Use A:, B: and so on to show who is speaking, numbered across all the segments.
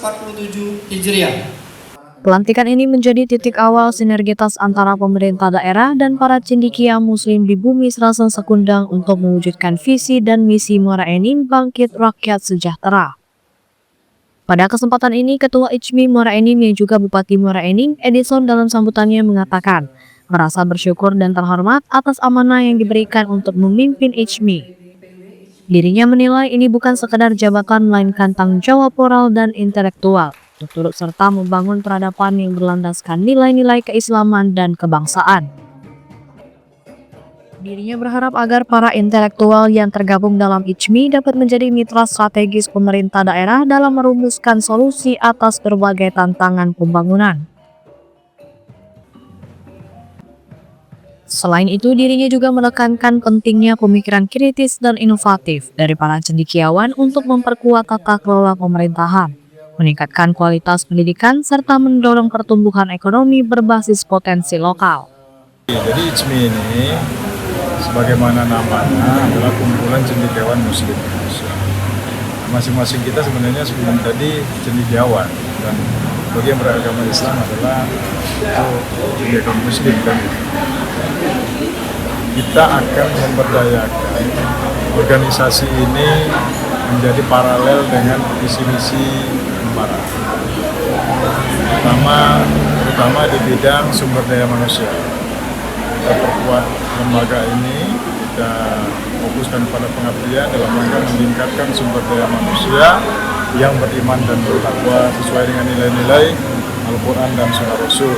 A: 1447 Hijriah.
B: Pelantikan ini menjadi titik awal sinergitas antara pemerintah daerah dan para cendekia Muslim di Bumi Serasa Sekundang untuk mewujudkan visi dan misi Muara Enim Bangkit Rakyat Sejahtera. Pada kesempatan ini, Ketua ICMI Muara Enim yang juga Bupati Muara Enim, Edison dalam sambutannya mengatakan, merasa bersyukur dan terhormat atas amanah yang diberikan untuk memimpin ICMI. Dirinya menilai ini bukan sekedar jabatan melainkan tanggung jawab moral dan intelektual untuk turut serta membangun peradaban yang berlandaskan nilai-nilai keislaman dan kebangsaan. Dirinya berharap agar para intelektual yang tergabung dalam ICMI dapat menjadi mitra strategis pemerintah daerah dalam merumuskan solusi atas berbagai tantangan pembangunan. Selain itu, dirinya juga menekankan pentingnya pemikiran kritis dan inovatif dari para cendekiawan untuk memperkuat tata kelola pemerintahan, meningkatkan kualitas pendidikan, serta mendorong pertumbuhan ekonomi berbasis potensi lokal.
C: Jadi ICMI ini, sebagaimana namanya, adalah kumpulan cendekiawan Muslim Indonesia. Masing-masing kita sebenarnya sebelum tadi cendekiawan, dan bagi yang beragama Islam adalah itu cendekiawan Muslim kan. Kita akan memberdayakan organisasi ini menjadi paralel dengan visi-misi Muara. Terutama di bidang sumber daya manusia. Kita perkuat lembaga ini, kita fokuskan pada pengabdian dalam rangka meningkatkan sumber daya manusia yang beriman dan bertakwa sesuai dengan nilai-nilai Al-Quran dan Sunnah Rasul.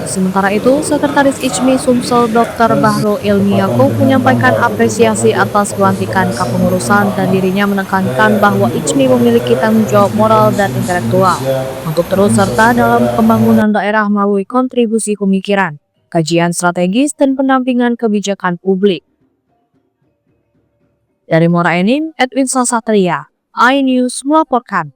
B: Sementara itu, Sekretaris ICMI Sumsel Dr. Bahro Ilmi Yaakob menyampaikan apresiasi atas pelantikan kepengurusan dan dirinya menekankan bahwa ICMI memiliki tanggung jawab moral dan intelektual untuk terus serta dalam pembangunan daerah melalui kontribusi pemikiran, kajian strategis, dan pendampingan kebijakan publik. Dari Muara Enim, Edwin Sasatria, iNews melaporkan.